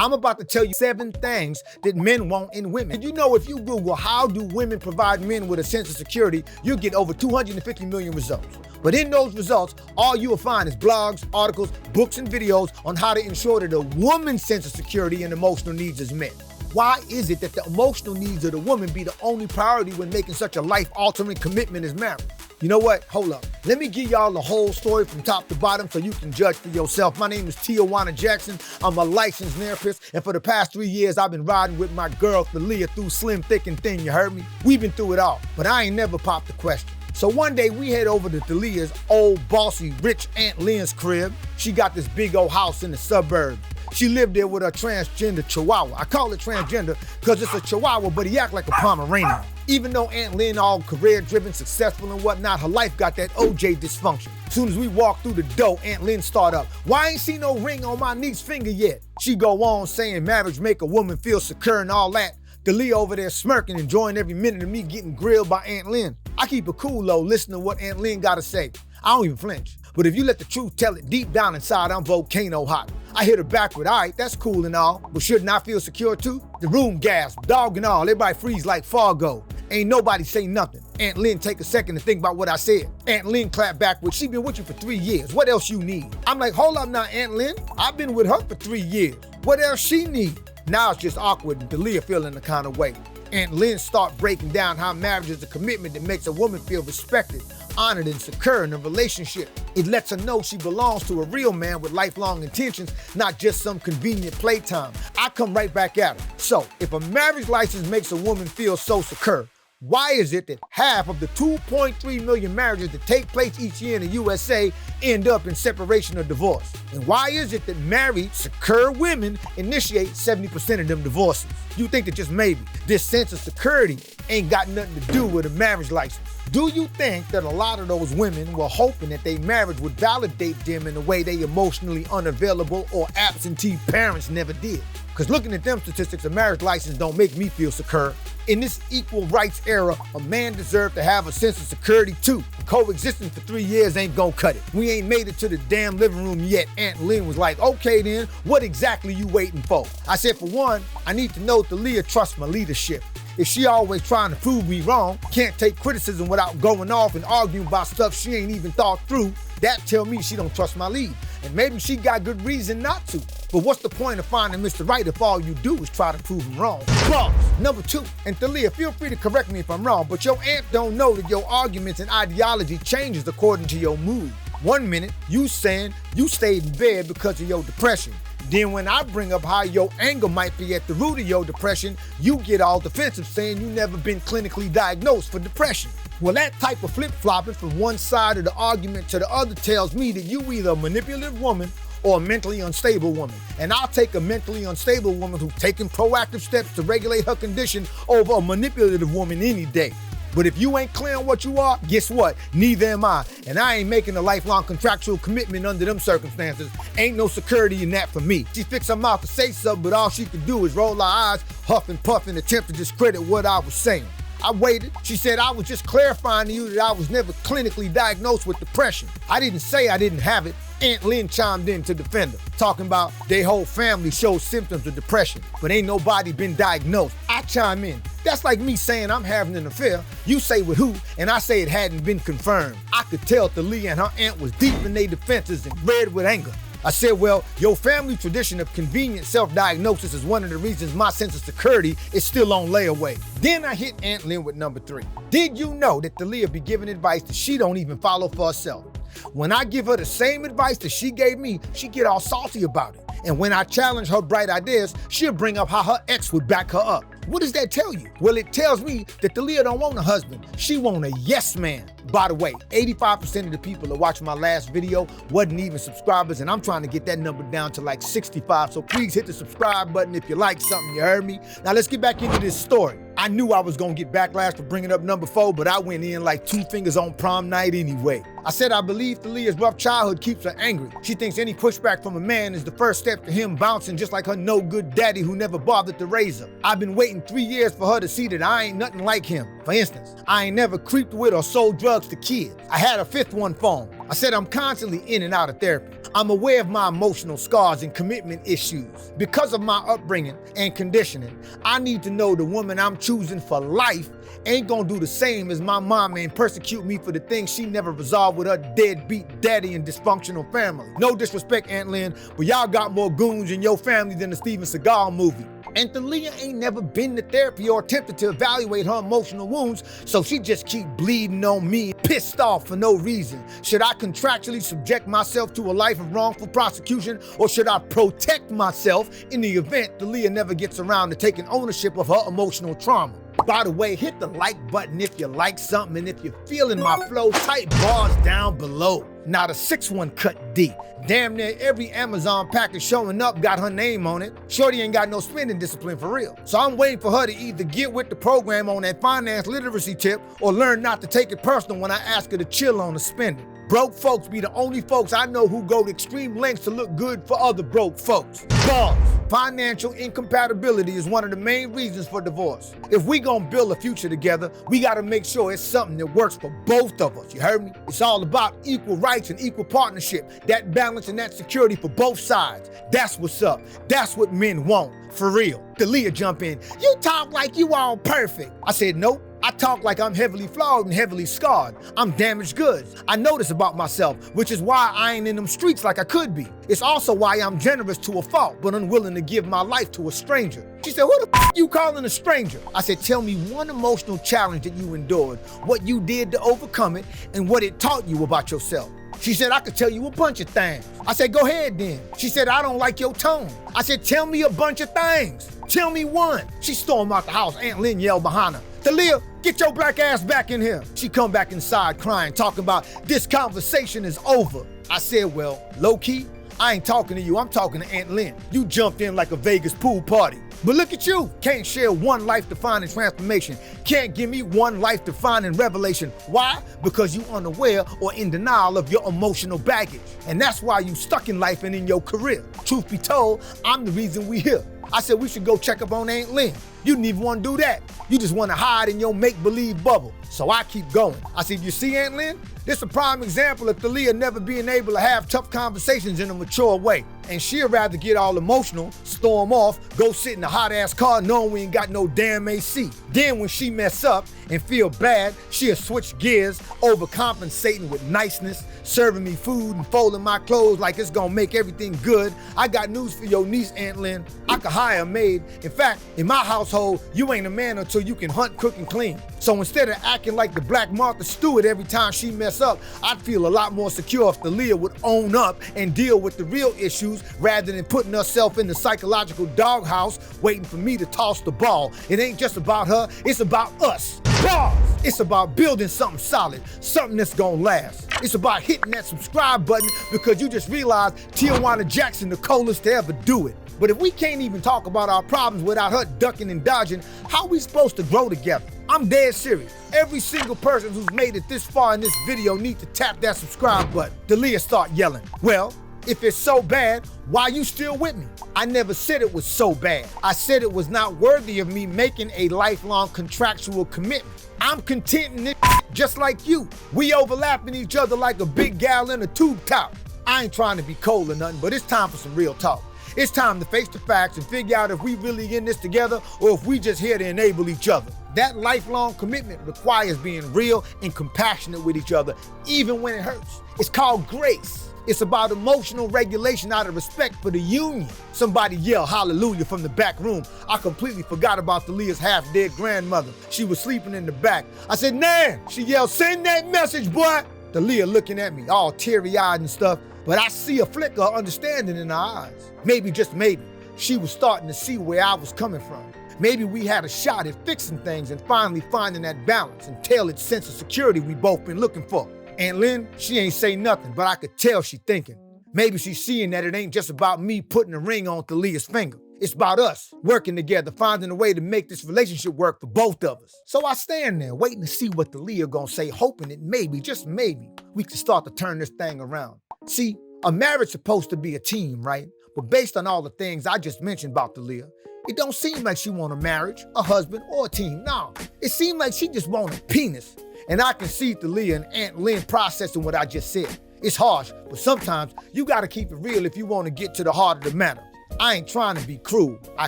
I'm about to tell you 7 things that men want in women. Did you know if you Google how do women provide men with a sense of security, you'll get over 250 million results. But in those results, all you will find is blogs, articles, books, and videos on how to ensure that a woman's sense of security and emotional needs is met. Why is it that the emotional needs of the woman be the only priority when making such a life-altering commitment as marriage? You know what? Hold up. Let me give y'all the whole story from top to bottom so you can judge for yourself. My name is Tijuana Jackson. I'm a licensed Nearapy, and for the past 3 years, I've been riding with my girl, Thalia, through slim, thick, and thin, you heard me? We've been through it all, but I ain't never popped the question. So one day we head over to Thalia's old, bossy, rich Aunt Lynn's crib. She got this big old house in the suburbs. She lived there with her transgender chihuahua. I call it transgender because it's a chihuahua, but he act like a Pomeranian. Even though Aunt Lynn all career-driven, successful and whatnot, her life got that OJ dysfunction. Soon as we walk through the door, Aunt Lynn start up. Why ain't see no ring on my niece's finger yet? She go on saying marriage make a woman feel secure and all that. Thalia over there smirking, enjoying every minute of me getting grilled by Aunt Lynn. I keep it cool though, listening to what Aunt Lynn gotta say. I don't even flinch. But if you let the truth tell it, deep down inside, I'm volcano hot. I hit her back with, all right, that's cool and all, but shouldn't I feel secure too? The room gasped, dog and all, everybody freeze like Fargo. Ain't nobody say nothing. Aunt Lynn take a second to think about what I said. Aunt Lynn clapped back with, she been with you for 3 years. What else you need? I'm like, hold up now, Aunt Lynn. I've been with her for 3 years. What else she need? Now it's just awkward and Thalia feeling the kind of way. Aunt Lynn start breaking down how marriage is a commitment that makes a woman feel respected, honored, and secure in a relationship. It lets her know she belongs to a real man with lifelong intentions, not just some convenient playtime. I come right back at her. So, if a marriage license makes a woman feel so secure, why is it that half of the 2.3 million marriages that take place each year in the USA end up in separation or divorce? And why is it that married, secure women initiate 70% of them divorces? You think that just maybe this sense of security ain't got nothing to do with a marriage license? Do you think that a lot of those women were hoping that their marriage would validate them in a way they emotionally unavailable or absentee parents never did? Because looking at them statistics, a marriage license don't make me feel secure. In this equal rights era, a man deserves to have a sense of security too. Coexisting for 3 years ain't gonna cut it. We ain't made it to the damn living room yet. Aunt Lynn was like, okay then, what exactly you waiting for? I said, for one, I need to know Thalia trusts my leadership. If she always trying to prove me wrong, can't take criticism without going off and arguing about stuff she ain't even thought through, that tell me she don't trust my lead. And maybe she got good reason not to. But what's the point of finding Mr. Right if all you do is try to prove him wrong? Pause. Number 2, and Thalia, feel free to correct me if I'm wrong, but your aunt don't know that your arguments and ideology changes according to your mood. 1 minute, you saying you stayed in bed because of your depression. Then when I bring up how your anger might be at the root of your depression, you get all defensive saying you never been clinically diagnosed for depression. Well, that type of flip-flopping from one side of the argument to the other tells me that you either a manipulative woman or a mentally unstable woman. And I'll take a mentally unstable woman who's taking proactive steps to regulate her condition over a manipulative woman any day. But if you ain't clear on what you are, guess what? Neither am I. And I ain't making a lifelong contractual commitment under them circumstances. Ain't no security in that for me. She fixed her mouth to say something, but all she could do is roll her eyes, huff and puff, and attempt to discredit what I was saying. I waited. She said, I was just clarifying to you that I was never clinically diagnosed with depression. I didn't say I didn't have it. Aunt Lynn chimed in to defend her, talking about their whole family shows symptoms of depression, but ain't nobody been diagnosed. I chime in. That's like me saying I'm having an affair. You say with who, and I say it hadn't been confirmed. I could tell Thalia and her aunt was deep in their defenses and red with anger. I said, well, your family tradition of convenient self-diagnosis is one of the reasons my sense of security is still on layaway. Then I hit Aunt Lynn with number 3. Did you know that Thalia be giving advice that she don't even follow for herself? When I give her the same advice that she gave me, she get all salty about it. And when I challenge her bright ideas, she'll bring up how her ex would back her up. What does that tell you? Well, it tells me that Thalia don't want a husband. She want a yes man. By the way, 85% of the people that watched my last video wasn't even subscribers, and I'm trying to get that number down to like 65. So please hit the subscribe button if you like something, you heard me? Now let's get back into this story. I knew I was gonna get backlash for bringing up number 4, but I went in like 2 fingers on prom night anyway. I said I believe Thalia's rough childhood keeps her angry. She thinks any pushback from a man is the first step to him bouncing just like her no-good daddy who never bothered to raise her. I've been waiting 3 years for her to see that I ain't nothing like him. For instance, I ain't never creeped with or sold drugs to kids. I had a 5th one for him. I said I'm constantly in and out of therapy. I'm aware of my emotional scars and commitment issues. Because of my upbringing and conditioning, I need to know the woman I'm choosing for life ain't gonna do the same as my mama and persecute me for the things she never resolved with her deadbeat daddy and dysfunctional family. No disrespect, Aunt Lynn, but y'all got more goons in your family than the Steven Seagal movie. And Thalia ain't never been to therapy or attempted to evaluate her emotional wounds, so she just keep bleeding on me, pissed off for no reason. Should I contractually subject myself to a life of wrongful prosecution, or should I protect myself in the event Thalia never gets around to taking ownership of her emotional trauma? By the way, hit the like button if you like something, and if you're feeling my flow, type bars down below. Now the 6-1 cut D. Damn near every Amazon package showing up got her name on it. Shorty ain't got no spending discipline for real. So I'm waiting for her to either get with the program on that finance literacy tip or learn not to take it personal when I ask her to chill on the spending. Broke folks be the only folks I know who go to extreme lengths to look good for other broke folks. Bars. Financial incompatibility is one of the main reasons for divorce. If we gonna build a future together, we gotta make sure it's something that works for both of us, you heard me? It's all about equal rights and equal partnership, that balance and that security for both sides. That's what's up. That's what men want, for real. Thalia jump in, you talk like you all perfect. I said, nope. I talk like I'm heavily flawed and heavily scarred. I'm damaged goods. I know this about myself, which is why I ain't in them streets like I could be. It's also why I'm generous to a fault, but unwilling to give my life to a stranger. She said, who the f you calling a stranger? I said, tell me one emotional challenge that you endured, what you did to overcome it, and what it taught you about yourself. She said, I could tell you a bunch of things. I said, go ahead then. She said, I don't like your tone. I said, tell me a bunch of things. Tell me one. She stormed out the house. Aunt Lynn yelled behind her, Thalia, get your black ass back in here. She come back inside crying, talking about this conversation is over. I said, well, low key, I ain't talking to you, I'm talking to Aunt Lynn. You jumped in like a Vegas pool party. But look at you, can't share one life-defining transformation. Can't give me one life-defining revelation. Why? Because you unaware or in denial of your emotional baggage. And that's why you stuck in life and in your career. Truth be told, I'm the reason we here. I said we should go check up on Aunt Lynn. You didn't even want to do that. You just want to hide in your make-believe bubble. So I keep going. I said, you see, Aunt Lynn? This is a prime example of Thalia never being able to have tough conversations in a mature way. And she'd rather get all emotional, storm off, go sit in a hot-ass car knowing we ain't got no damn AC. Then when she mess up and feel bad, she'll switch gears, overcompensating with niceness, serving me food and folding my clothes like it's gonna make everything good. I got news for your niece, Aunt Lynn. I could hire a maid. In fact, in my household, you ain't a man until you can hunt, cook, and clean. So instead of acting like the Black Martha Stewart every time she mess up, I'd feel a lot more secure if Thalia would own up and deal with the real issues rather than putting herself in the psychological doghouse waiting for me to toss the ball. It ain't just about her, it's about us. Bars! It's about building something solid, something that's gonna last. It's about hitting that subscribe button because you just realized Tijuana Jackson the coolest to ever do it. But if we can't even talk about our problems without her ducking and dodging, how are we supposed to grow together? I'm dead serious. Every single person who's made it this far in this video needs to tap that subscribe button. Thalia start yelling. Well, if it's so bad, why you still with me? I never said it was so bad. I said it was not worthy of me making a lifelong contractual commitment. I'm content in this just like you. We overlapping each other like a big gal in a tube top. I ain't trying to be cold or nothing, but it's time for some real talk. It's time to face the facts and figure out if we really in this together or if we just here to enable each other. That lifelong commitment requires being real and compassionate with each other, even when it hurts. It's called grace. It's about emotional regulation out of respect for the union. Somebody yelled hallelujah from the back room. I completely forgot about Thalia's half-dead grandmother. She was sleeping in the back. I said, Nan! She yelled, send that message, boy! Thalia looking at me, all teary-eyed and stuff, but I see a flicker of understanding in her eyes. Maybe, just maybe, she was starting to see where I was coming from. Maybe we had a shot at fixing things and finally finding that balance and tailored sense of security we both been looking for. Aunt Lynn, she ain't say nothing, but I could tell she thinking. Maybe she's seeing that it ain't just about me putting a ring on Thalia's finger. It's about us working together, finding a way to make this relationship work for both of us. So I stand there waiting to see what Thalia gonna say, hoping that maybe, just maybe, we can start to turn this thing around. See, a marriage supposed to be a team, right? But based on all the things I just mentioned about Thalia, it don't seem like she want a marriage, a husband, or a team. No, it seems like she just want a penis. And I can see Thalia and Aunt Lynn processing what I just said. It's harsh, but sometimes you gotta keep it real if you wanna get to the heart of the matter. I ain't trying to be cruel, I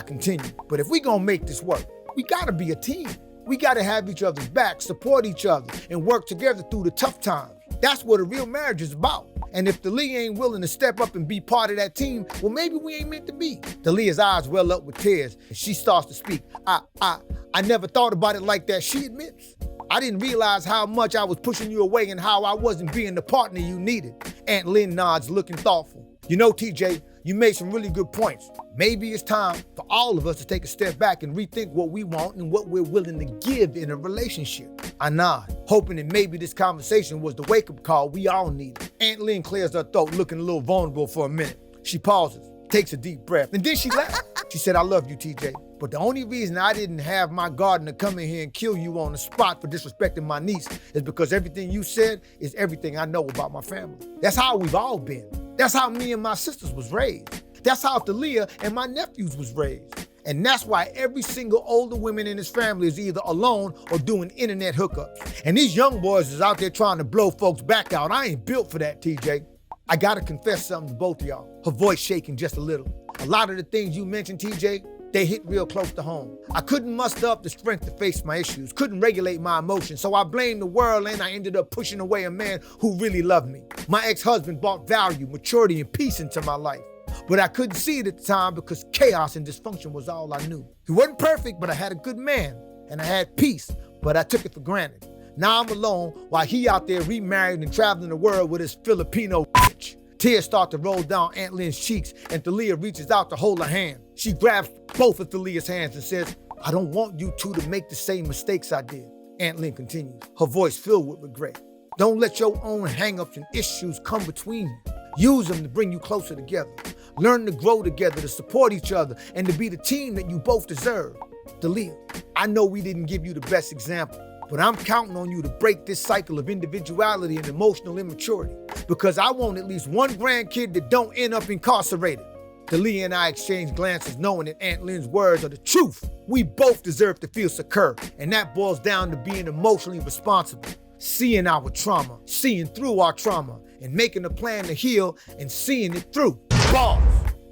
continue. But if we gonna make this work, we gotta be a team. We gotta have each other's back, support each other, and work together through the tough times. That's what a real marriage is about. And if Dalia ain't willing to step up and be part of that team, well, maybe we ain't meant to be. Dalia's eyes well up with tears, and she starts to speak. I never thought about it like that, she admits. I didn't realize how much I was pushing you away and how I wasn't being the partner you needed. Aunt Lynn nods, looking thoughtful. You know, TJ, you made some really good points. Maybe it's time for all of us to take a step back and rethink what we want and what we're willing to give in a relationship. I nod, hoping that maybe this conversation was the wake-up call we all needed. Aunt Lynn clears her throat, looking a little vulnerable for a minute. She pauses, takes a deep breath, and then she laughs. She said, I love you, TJ. But the only reason I didn't have my gardener come in here and kill you on the spot for disrespecting my niece is because everything you said is everything I know about my family. That's how we've all been. That's how me and my sisters was raised. That's how Dalia and my nephews was raised. And that's why every single older woman in his family is either alone or doing internet hookups. And these young boys is out there trying to blow folks back out. I ain't built for that, TJ. I gotta confess something to both of y'all. Her voice shaking just a little. A lot of the things you mentioned, TJ, they hit real close to home. I couldn't muster up the strength to face my issues, couldn't regulate my emotions, so I blamed the world and I ended up pushing away a man who really loved me. My ex-husband brought value, maturity, and peace into my life. But I couldn't see it at the time because chaos and dysfunction was all I knew. He wasn't perfect, but I had a good man, and I had peace, but I took it for granted. Now I'm alone while he out there remarried and traveling the world with his Filipino bitch. Tears start to roll down Aunt Lynn's cheeks, and Dalia reaches out to hold her hand. She grabs both of Dalia's hands and says, I don't want you two to make the same mistakes I did. Aunt Lynn continues, her voice filled with regret. Don't let your own hang-ups and issues come between you. Use them to bring you closer together. Learn to grow together, to support each other, and to be the team that you both deserve. Dalia, I know we didn't give you the best example, but I'm counting on you to break this cycle of individuality and emotional immaturity, because I want at least one grandkid that don't end up incarcerated. Dalia and I exchange glances knowing that Aunt Lynn's words are the truth. We both deserve to feel secure, and that boils down to being emotionally responsible, seeing our trauma, seeing through our trauma, and making a plan to heal and seeing it through. Balls!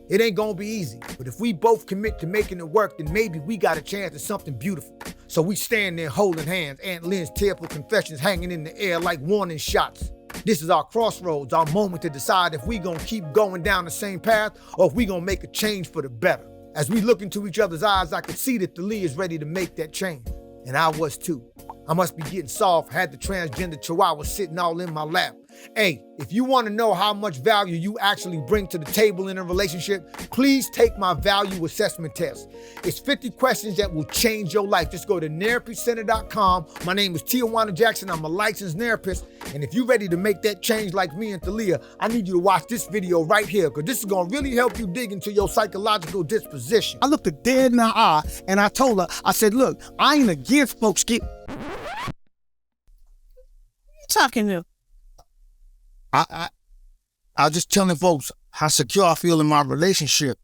It ain't gonna be easy, but if we both commit to making it work, then maybe we got a chance at something beautiful. So we stand there holding hands, Aunt Lynn's tearful confessions hanging in the air like warning shots. This is our crossroads, our moment to decide if we gonna keep going down the same path or if we gonna make a change for the better. As we look into each other's eyes, I could see that Dalia is ready to make that change. And I was too. I must be getting soft, had the transgender chihuahua sitting all in my lap. Hey, if you want to know how much value you actually bring to the table in a relationship, please take my value assessment test. It's 50 questions that will change your life. Just go to nearapycenter.com. My name is Tijuana Jackson. I'm a licensed therapist. And if you're ready to make that change like me and Dalia, I need you to watch this video right here, because this is going to really help you dig into your psychological disposition. I looked her dead in the eye and I told her, I said, look, I ain't against folks get... Talking to? I was just telling folks how secure I feel in my relationship.